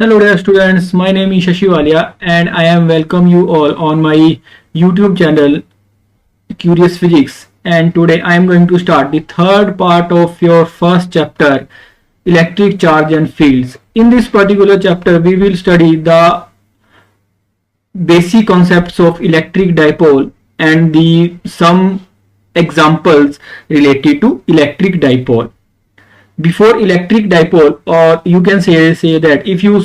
Hello dear students, my name is Shashi Walia and I am welcome you all on my YouTube channel Curious Physics, and today I am going to start the third part of your first chapter, electric charge and fields. In this particular chapter we will study the basic concepts of electric dipole and some examples related to electric dipole. Before electric dipole, or you can say that if you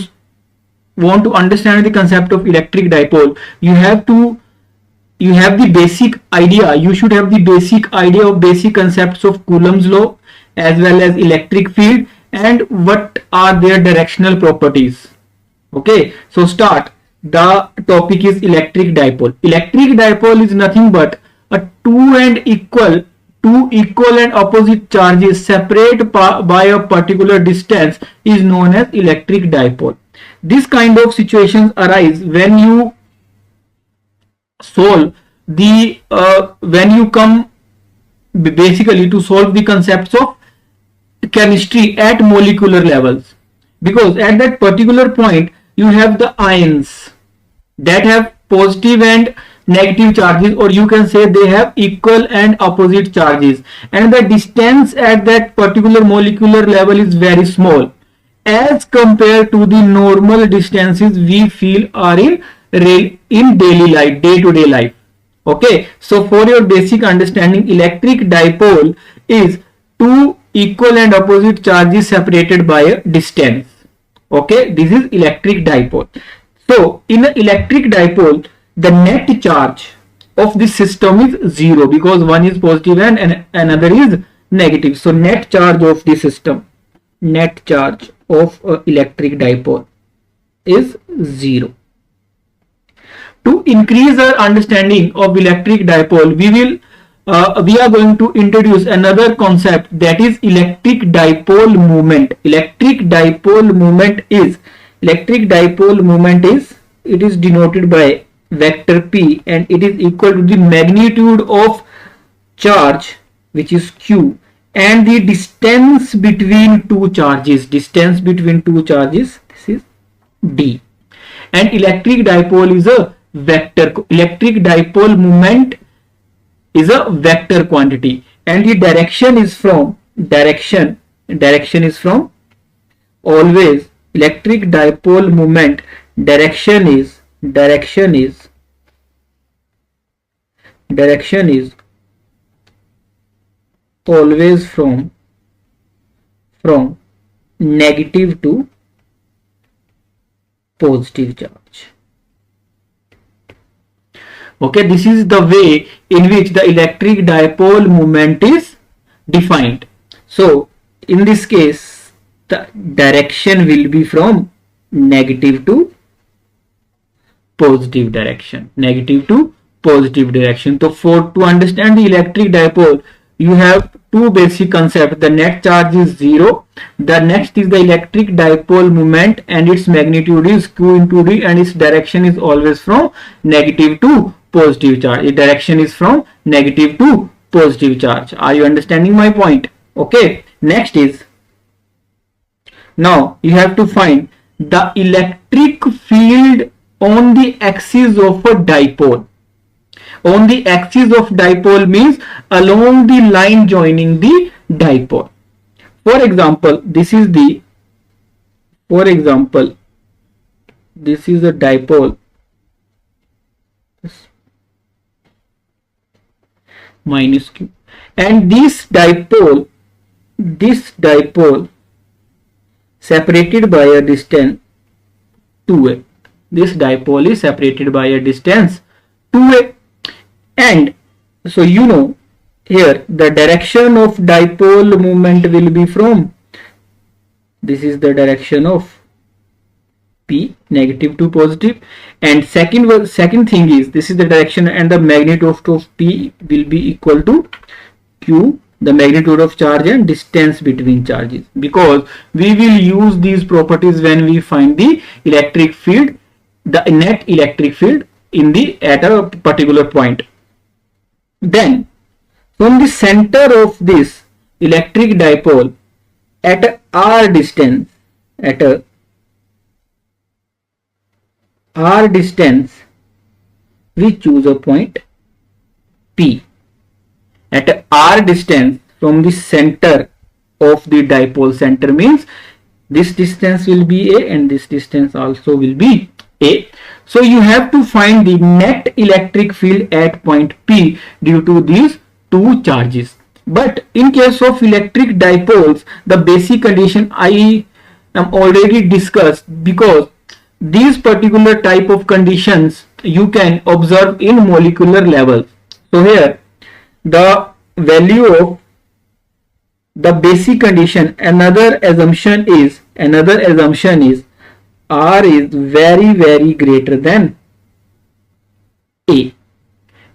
want to understand the concept of electric dipole, you have the basic idea. You should have the basic idea of basic concepts of Coulomb's law as well as electric field and what are their directional properties. Okay, so start. The topic is electric dipole. Electric dipole is nothing but a two equal and opposite charges separate by a particular distance is known as electric dipole. This kind of situations arise when you solve the when you come basically to solve the concepts of chemistry at molecular levels, because at that particular point you have the ions that have positive and negative charges, or you can say they have equal and opposite charges, and the distance at that particular molecular level is very small as compared to the normal distances we feel are in daily life, day-to-day life. Okay, so for your basic understanding, electric dipole is two equal and opposite charges separated by a distance. Okay, this is electric dipole. So in an electric dipole, the net charge of this system is zero because one is positive and another is negative. So net charge of the system, net charge of electric dipole is zero. To increase our understanding of electric dipole, we are going to introduce another concept, that is electric dipole moment. Electric dipole moment is it is denoted by vector P, and it is equal to the magnitude of charge, which is Q, and the distance between two charges. Distance between two charges, this is D. And electric dipole is a vector. Electric dipole moment is a vector quantity, and the direction is from always electric dipole moment direction is always from negative to positive charge. Okay, this is the way in which the electric dipole moment is defined. So in this case the direction will be from negative to positive direction. So to understand the electric dipole, you have two basic concepts. The net charge is zero. The next is the electric dipole moment, and its magnitude is Q into D, and its direction is always from negative to positive charge. Its direction is from negative to positive charge. Are you understanding my point? Okay. Next is, now you have to find the electric field on the axis of a dipole. On the axis of dipole means along the line joining the dipole. For example, this is a dipole minus Q, and this dipole separated by a distance 2a. This dipole is separated by a distance 2a, and so you know here the direction of dipole moment will be from, this is the direction of P, negative to positive, and second thing is this is the direction, and the magnitude of P will be equal to Q, the magnitude of charge and distance between charges, because we will use these properties when we find the electric field, the net electric field at a particular point. Then from the center of this electric dipole at a r distance, at a r distance, we choose a point P. At r distance from the center of the dipole, center means this distance will be A and this distance also will be A. So you have to find the net electric field at point P due to these two charges. But in case of electric dipoles, the basic condition I am already discussed, because these particular type of conditions you can observe in molecular levels. So here the value of the basic condition, another assumption is R is very greater than A.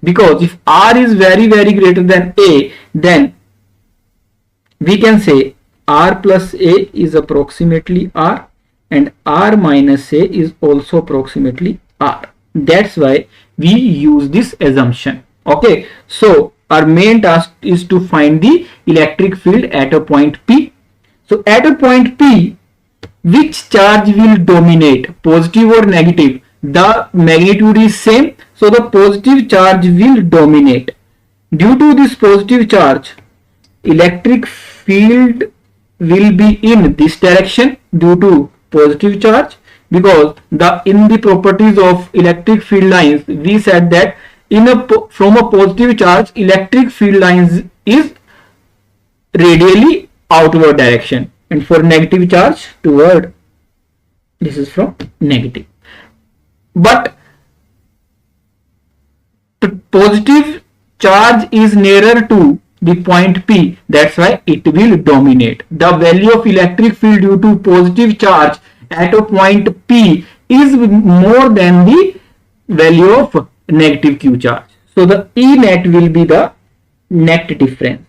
Because if R is very greater than A, then we can say R plus A is approximately R and R minus A is also approximately R. That's why we use this assumption. Okay, so our main task is to find the electric field at a point P. So at a point P, which charge will dominate, positive or negative? The magnitude is same, so the positive charge will dominate. Due to this positive charge, electric field will be in this direction due to positive charge, because in the properties of electric field lines we said that from a positive charge electric field lines is radially outward direction, and for negative charge toward, this is from negative. But the positive charge is nearer to the point P, that's why it will dominate. The value of electric field due to positive charge at a point P is more than the value of negative Q charge. So the E net will be the net difference.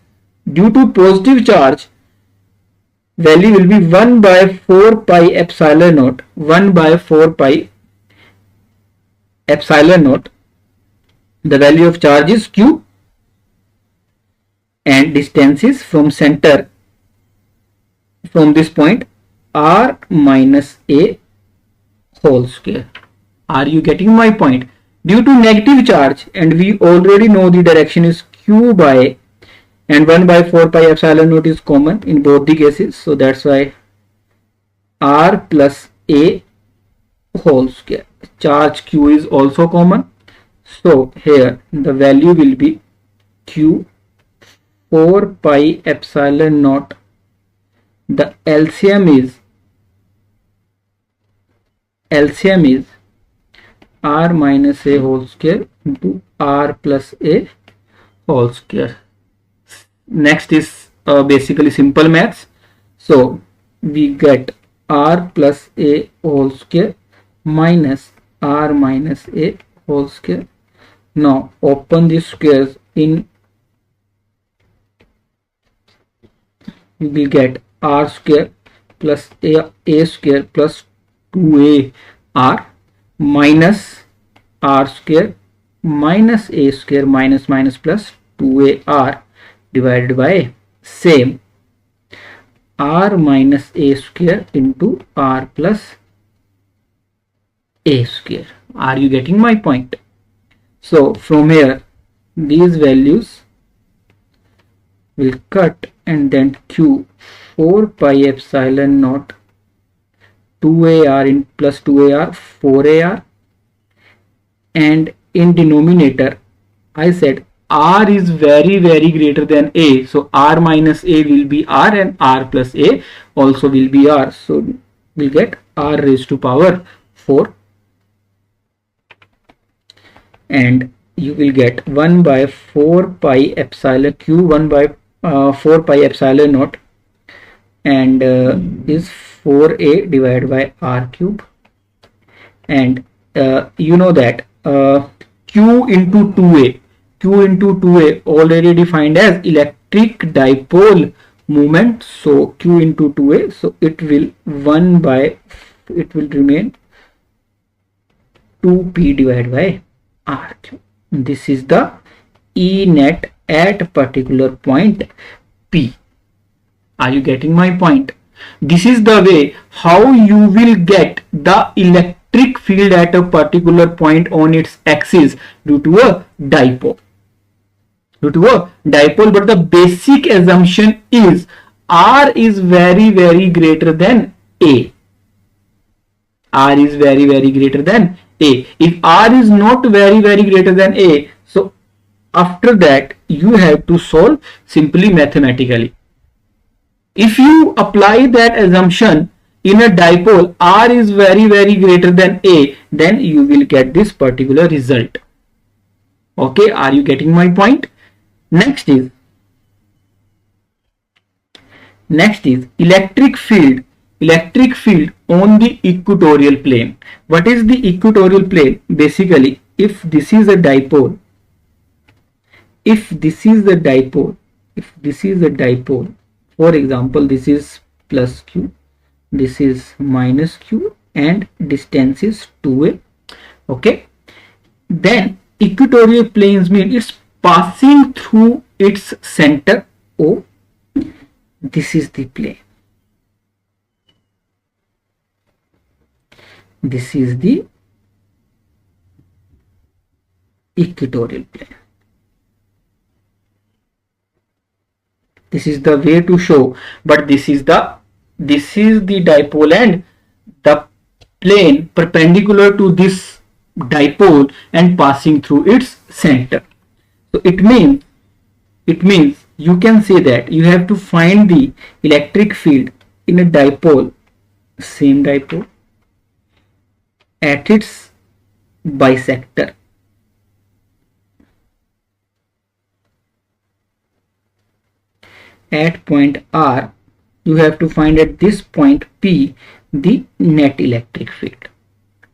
Due to positive charge, value will be 1 by 4 pi epsilon naught, 1 by 4 pi epsilon naught. The value of charge is Q and distance is from center, from this point, R minus A whole square. Are you getting my point? Due to negative charge, and we already know the direction is Q by A, and 1 by 4 pi epsilon naught is common in both the cases, so that's why R plus A whole square. Charge Q is also common, so here the value will be Q 4 pi epsilon naught. The LCM is R minus A whole square into R plus A whole square. Next is basically simple maths. So we get R plus A whole square minus R minus A whole square. Now open these squares, in we will get R square plus A square plus 2AR minus R square minus A square minus plus 2AR divided by same R minus A square into R plus A square. Are you getting my point? So from here these values will cut, and then Q 4 pi epsilon naught 2AR in plus 2AR 4AR, and in denominator I said R is very greater than A, so R minus A will be R and R plus A also will be R, so we'll get R raised to power 4, and you will get 1 by 4 pi epsilon Q 1 by 4 pi epsilon naught, and is 4A divided by R cube, and you know that Q into 2A already defined as electric dipole moment, so Q into 2A, so it will remain 2P divided by R cube. This is the E net at particular point P. Are you getting my point? This is the way how you will get the electric field at a particular point on its axis due to a dipole. But the basic assumption is R is very greater than A. R is very greater than A. If R is not very greater than A, so after that you have to solve simply mathematically. If you apply that assumption in a dipole, R is very greater than A, then you will get this particular result. Okay, are you getting my point? Next is electric field on the equatorial plane. What is the equatorial plane? Basically, if this is a dipole, for example, this is plus q, this is minus q, and distance is 2a. Okay, then equatorial planes mean it's passing through its center O. This is the plane. This is the equatorial plane. This is the way to show, but this is the dipole and the plane perpendicular to this dipole and passing through its center. So it means you can say that you have to find the electric field in a dipole, same dipole, at its bisector. At point R, you have to find at this point P the net electric field.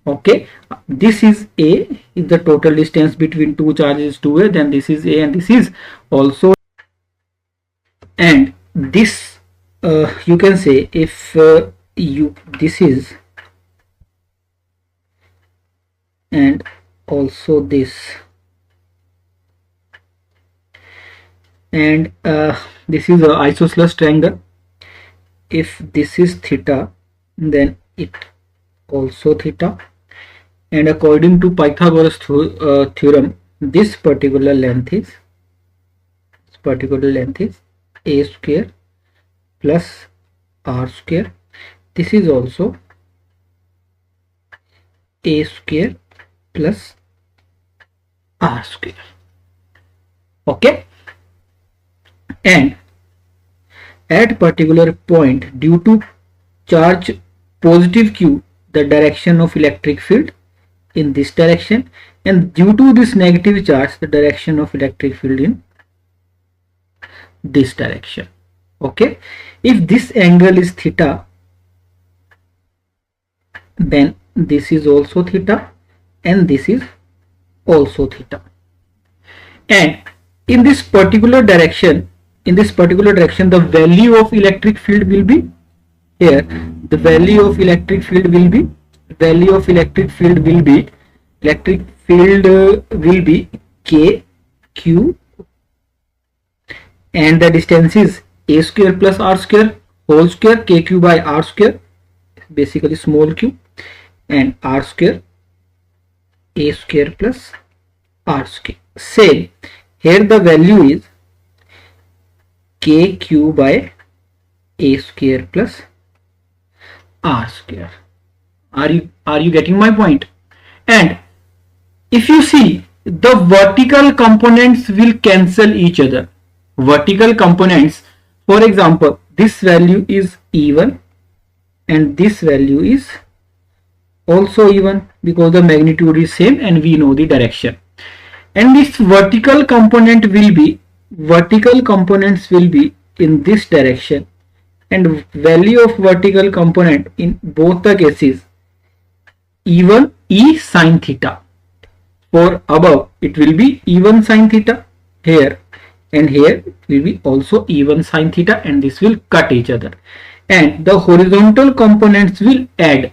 Okay, this is A, is the total distance between two charges 2a, then this is A and this is also, and this you can say if this is, and also this, and this is a isosceles triangle. If this is theta, then it also theta, and according to Pythagoras theorem, this particular length is a square plus r square. This is also a square plus r square. Okay, and at particular point, due to charge positive q, the direction of electric field in this direction, and due to this negative charge, the direction of electric field in this direction. Okay, if this angle is theta, then this is also theta and this is also theta, and in this particular direction, the value of electric field will be here. The value of electric field will be k q, and the distance is a square plus r square whole square, kq by r square, basically small q, and r square, a square plus r square. Same here, the value is kq by a square plus r square. Are you getting my point? And if you see, the vertical components will cancel each other. Vertical components, for example, this value is E1 and this value is also E1 because the magnitude is same and we know the direction. And this vertical components will be in this direction, and value of vertical component in both the cases E1 E sin theta. For above it will be E1 sin theta here, and here will be also E1 sin theta, and this will cut each other, and the horizontal components will add,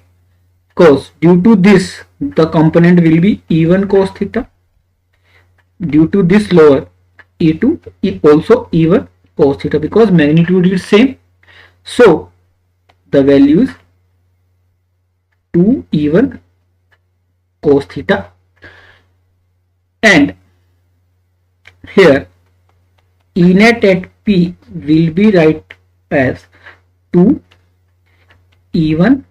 because due to this the component will be E1 cos theta, due to this lower E2 also E1 cos theta, because magnitude is same. So the values 2 E1 cos theta, and here E net at P will be write as 2 E1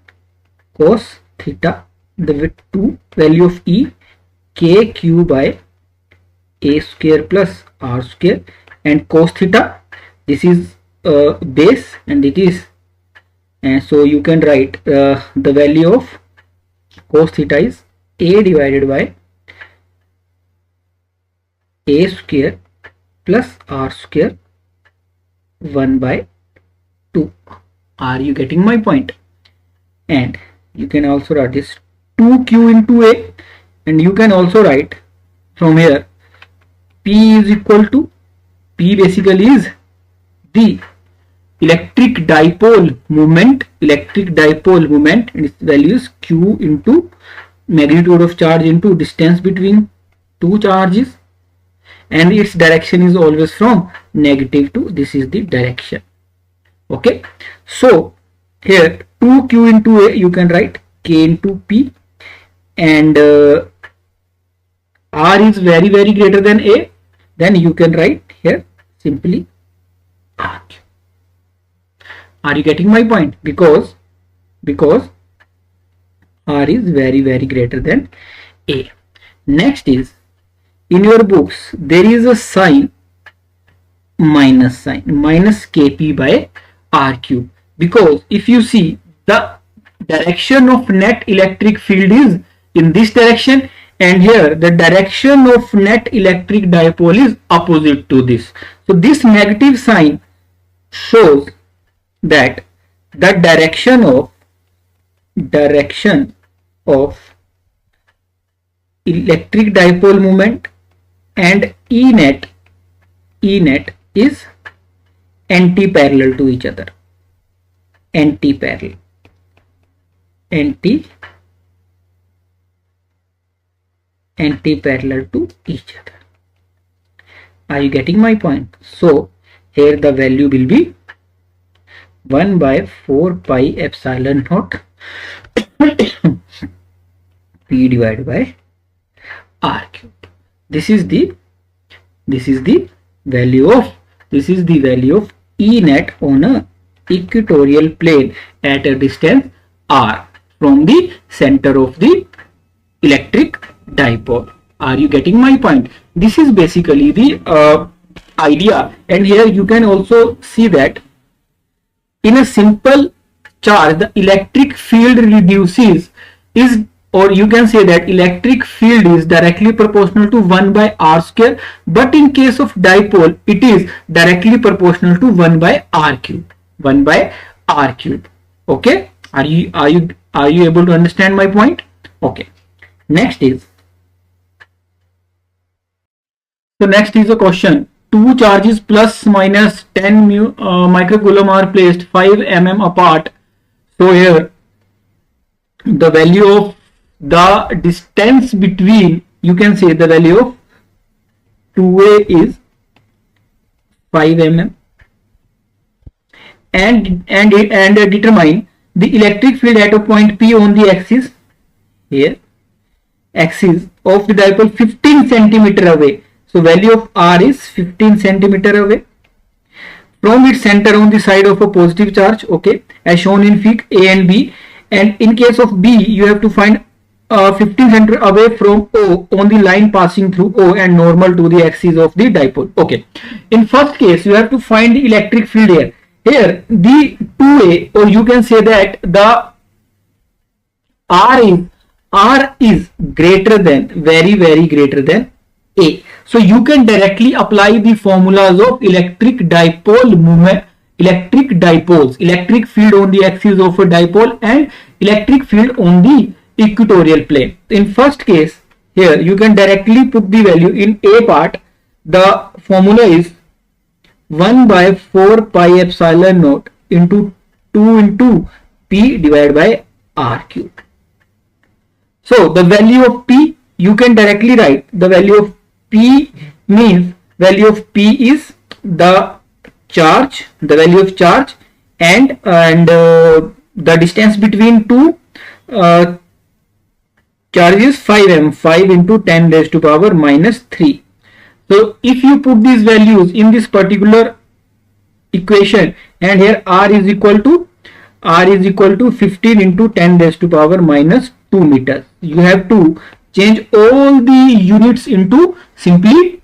cos theta, the 2 value of E, k q by a square plus r square, and cos theta, this is base and it is, and so you can write the value of cos theta is a divided by a square plus r square 1 by 2. Are you getting my point? And you can also write this 2q into a, and you can also write from here P is equal to, P basically is the electric dipole moment, and its value is q into magnitude of charge into distance between two charges, and its direction is always from negative to, this is the direction. Okay, so here 2q into a, you can write k into p, and r is very greater than a, then you can write here simply r. Are you getting my point? Because r is very greater than a. Next is, in your books there is a sign, minus kp by r cube, because if you see the direction of net electric field is in this direction, and here the direction of net electric dipole is opposite to this. So this negative sign shows that the direction of electric dipole moment and E net is anti-parallel to each other. Anti-parallel to each other. Are you getting my point? So here the value will be 1 by 4 pi epsilon naught P divided by r cube. This is the value of E net on a equatorial plane at a distance r from the center of the electric dipole. Are you getting my point? This is basically the idea, and here you can also see that in a simple charge the electric field reduces is, or you can say that electric field is directly proportional to 1 by r square, but in case of dipole it is directly proportional to 1 by r cube. Okay, are you able to understand my point? Okay, next is a question. Two charges plus minus 10 microcoulomb are placed 5 mm apart. So here the value of the distance between, you can say the value of 2a is 5 mm, and determine the electric field at a point P on the axis of the dipole 15 centimeter away. So value of r is 15 centimeter away from its center on the side of a positive charge, okay, as shown in fig A and B. And in case of B, you have to find 15 centimeter away from O on the line passing through O and normal to the axis of the dipole. Okay, in first case you have to find the electric field here. Here the 2a, or you can say that the r is greater than, very greater than a. So you can directly apply the formulas of electric dipole moment, electric field on the axis of a dipole and electric field on the equatorial plane. In first case, here you can directly put the value in a part. The formula is 1 by 4 pi epsilon naught into 2 into P divided by r cube. So the value of P, you can directly write the value of P means value of P is the charge, the value of charge, and the distance between two charge is 5m, 5 into 10 raised to power minus 3. So if you put these values in this particular equation, and here r is equal to 15 into 10 raised to power minus 2 meters. You have to change all the units into simply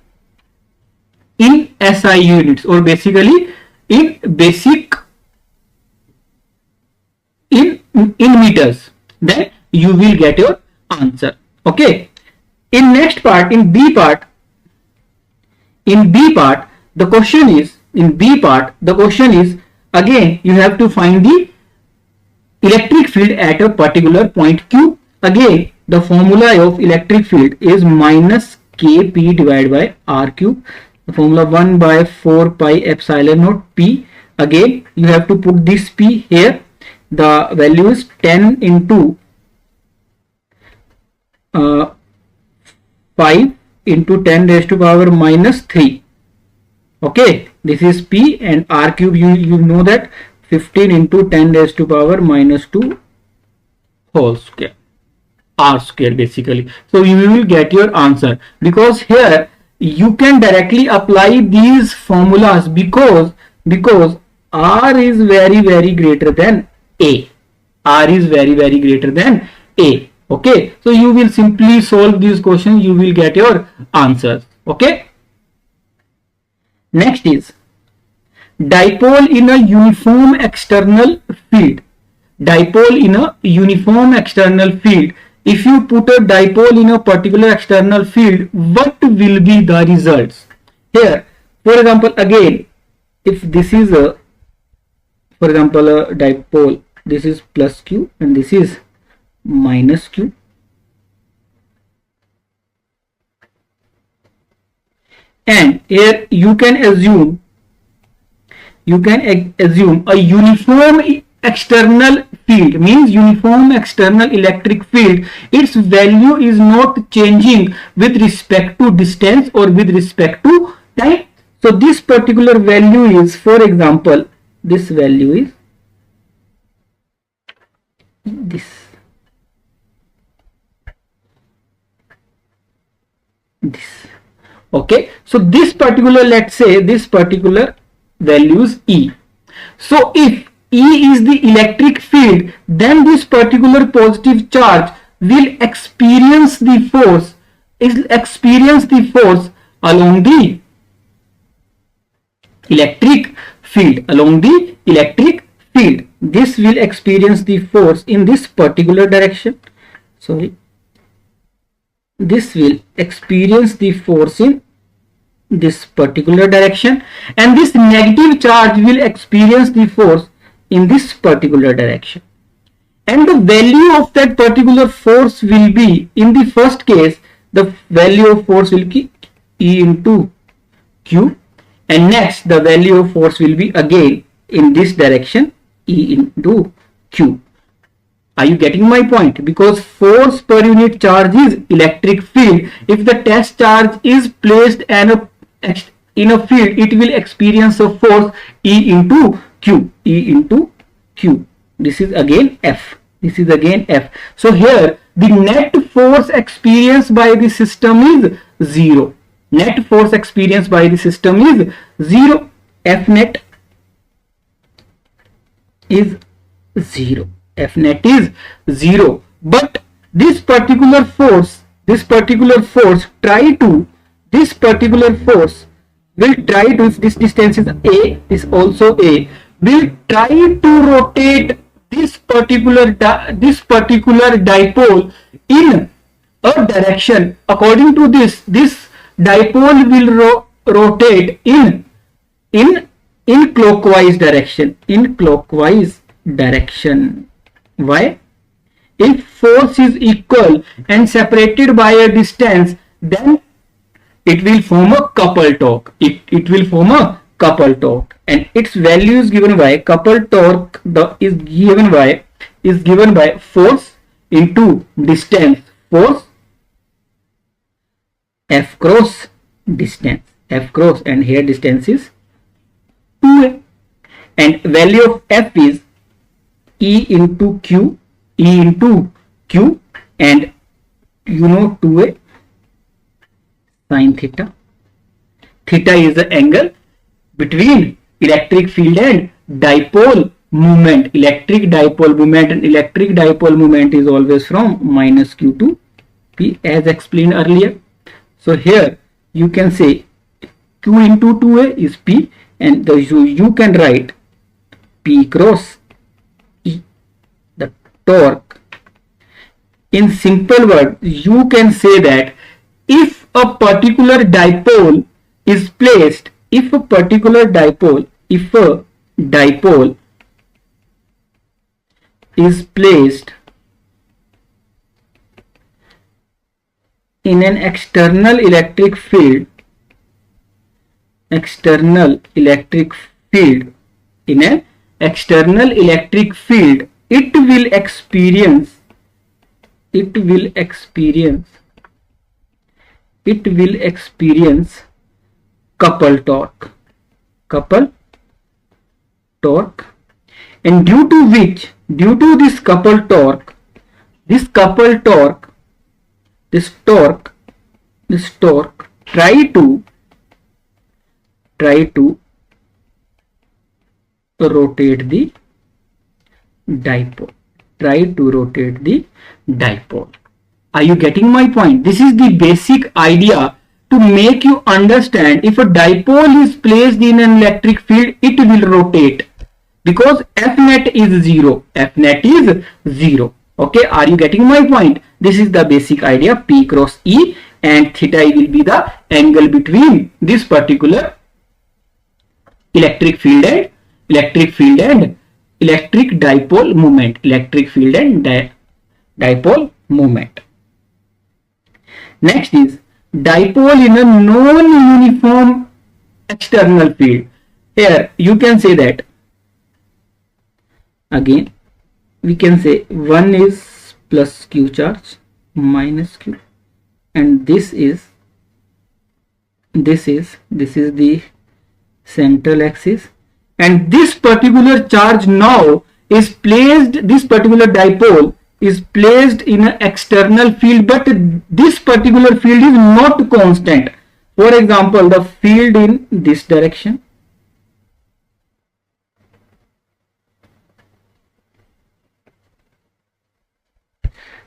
in SI units, or basically in basic in meters. Then you will get your answer. Okay. In next part, in B part, the question is again you have to find the electric field at a particular point Q. Again, the formula of electric field is minus Kp divided by R cube. The formula 1 by 4 pi epsilon naught P. Again, you have to put this P here. The value is 10 into 5 into 10 raised to power minus 3. Okay, this is P, and R cube you know that 15 into 10 raised to power minus 2 whole square, R square basically. So you will get your answer, because here you can directly apply these formulas because R is very greater than A. R is very greater than A. Okay, so you will simply solve these questions, you will get your answers. Okay. Next is dipole in a uniform external field. Dipole in a uniform external field. If you put a dipole in a particular external field, what will be the results? Here, for example, again, if this is a, for example, a dipole, this is plus Q and this is minus Q. And here you can assume a uniform external field, means uniform external electric field. Its value is not changing with respect to distance or with respect to time. So this particular value is, for example, this value is this. Okay, so this particular, let's say this particular value is E. So if E is the electric field, then this particular positive charge will experience the force along the electric field. This will experience the force in this particular direction. This will experience the force in this particular direction, and this negative charge will experience the force in this particular direction. And the value of that particular force will be, in the first case, the value of force will be E into Q, and next the value of force will be again in this direction, E into Q. Are you getting my point? Because force per unit charge is electric field. If the test charge is placed in a field, it will experience a force E into Q. This is again F. So here the net force experienced by the system is 0. Net force experienced by the system is 0. F net is 0. F net is 0. But this particular force will try to, if this distance is A, is also A, will try to rotate this particular dipole in a direction. According to this dipole will rotate in clockwise direction. Why? If force is equal and separated by a distance, then it will form a coupled torque. It will form a coupled torque, and its value is given by coupled torque is given by force into distance, force F cross distance, and here distance is 2a, and value of F is E into Q, and you know 2a sin theta. Theta is the angle between electric field and dipole moment. Electric dipole moment, and electric dipole moment is always from minus q to p, as explained earlier. So here you can say q into 2a is p, and you can write p cross e, the torque. In simple words, you can say that if a particular dipole is placed, if a dipole is placed in an external electric field, in an external electric field, it will experience couple torque, and due to this couple torque, this torque try to rotate the dipole. Are you getting my point? This is the basic idea to make you understand if a dipole is placed in an electric field, it will rotate because F net is zero. Okay, are you getting my point? This is the basic idea. P cross E, and theta will be the angle between this particular electric field and electric dipole moment. Next is dipole in a non-uniform external field. Here you can say that again, we can say one is plus q charge minus q, and this is the central axis, and this particular charge now is placed, this particular dipole is placed in an external field, but this particular field is not constant. For example, the field in this direction,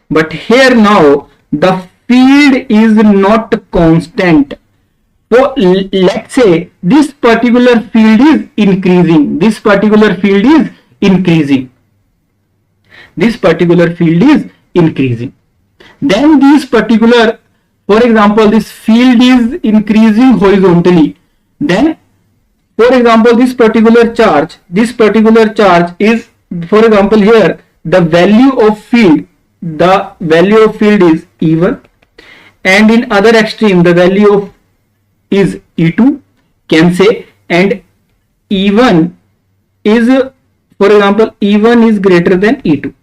but here now the field is not constant. So let's say this particular field is increasing. Then this particular, for example, this field is increasing horizontally. Then, for example, this particular charge is, for example, here the value of field is E1, and in other extreme the value of is E2, can say, and E1 is, for example, E1 is greater than E2.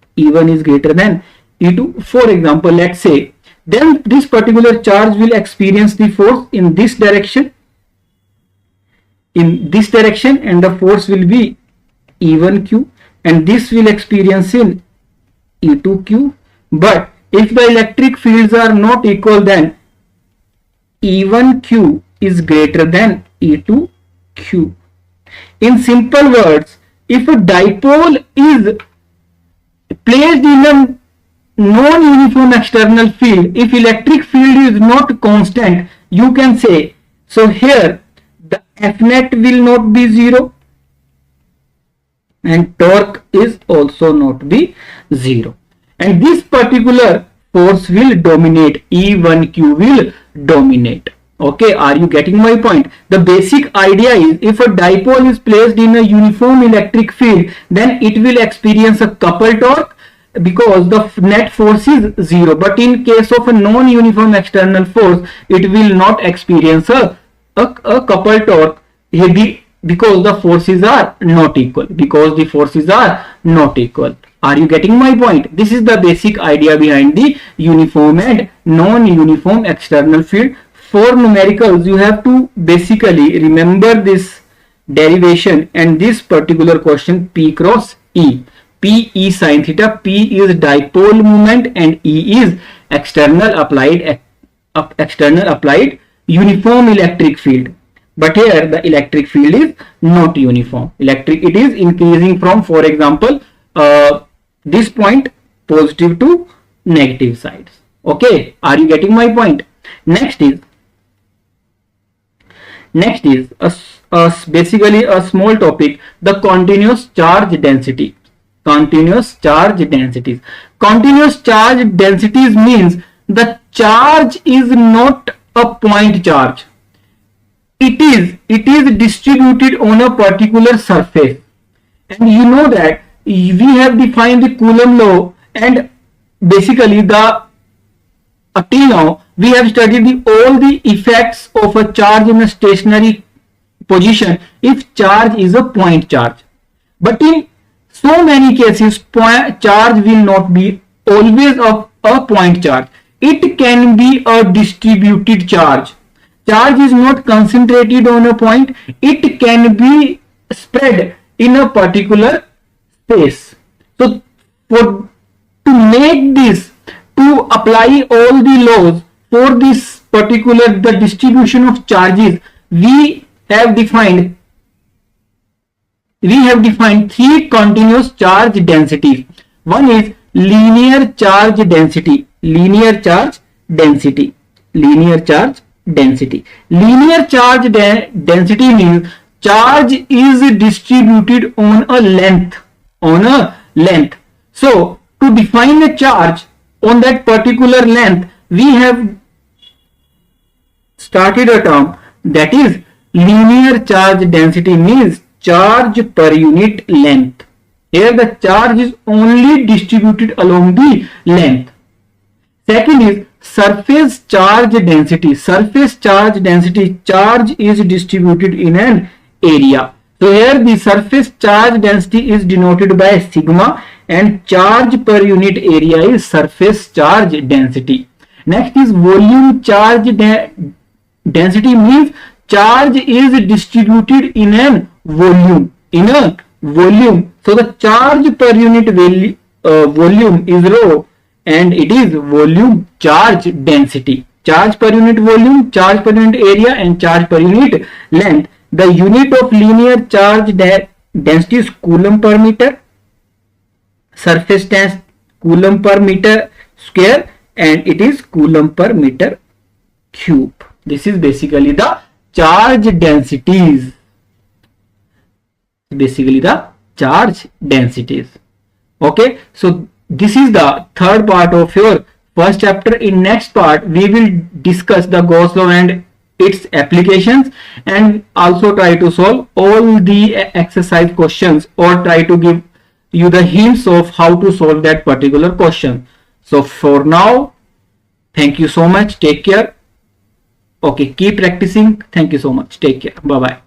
For example, let's say, then this particular charge will experience the force in this direction, and the force will be E1Q, and this will experience in E2Q. But if the electric fields are not equal, then E1Q is greater than E2Q. In simple words, if a dipole is placed in a non-uniform external field, if electric field is not constant, you can say, so here the F net will not be zero and torque is also not be zero, and this particular force will dominate, E1Q will dominate. Okay, are you getting my point? The basic idea is, if a dipole is placed in a uniform electric field, then it will experience a couple torque because the net force is zero. But in case of a non-uniform external force, it will not experience a couple torque because the forces are not equal. Are you getting my point? This is the basic idea behind the uniform and non-uniform external field. For numericals, you have to basically remember this derivation and this particular question, P cross E. P E sin theta. P is dipole moment and E is external applied uniform electric field. But here the electric field is not uniform. It is increasing from, for example, this point positive to negative sides. Okay, are you getting my point? Next is basically a small topic, the continuous charge density. Continuous charge densities means the charge is not a point charge. It is distributed on a particular surface, and you know that we have defined the Coulomb law, and basically till now we have studied all the effects of a charge in a stationary position if charge is a point charge. But in so many cases, charge will not be always a point charge. It can be a distributed charge. Charge is not concentrated on a point. It can be spread in a particular space. So to make this, to apply all the laws for this particular, the distribution of charges, we have defined three continuous charge densities. One is linear charge density. Linear charge density means charge is distributed on a length. So to define a charge on that particular length, we have started a term, that is linear charge density means charge per unit length. Here the charge is only distributed along the length. Second is surface charge density. Surface charge density, charge is distributed in an area. So here the surface charge density is denoted by sigma, and charge per unit area is surface charge density. Next is volume charge density means charge is distributed in a volume. So the charge per unit volume is rho, and it is volume charge density. Charge per unit volume, charge per unit area, and charge per unit length. The unit of linear charge density is Coulomb per meter. Surface tense Coulomb per meter square, and it is Coulomb per meter cube. This is basically the charge densities. Okay, so this is the third part of your first chapter. In next part we will discuss the Gauss law and its applications, and also try to solve all the exercise questions, or try to give you the hints of how to solve that particular question. So for now, thank you so much. Take care. Okay, keep practicing. Thank you so much. Take care. Bye bye.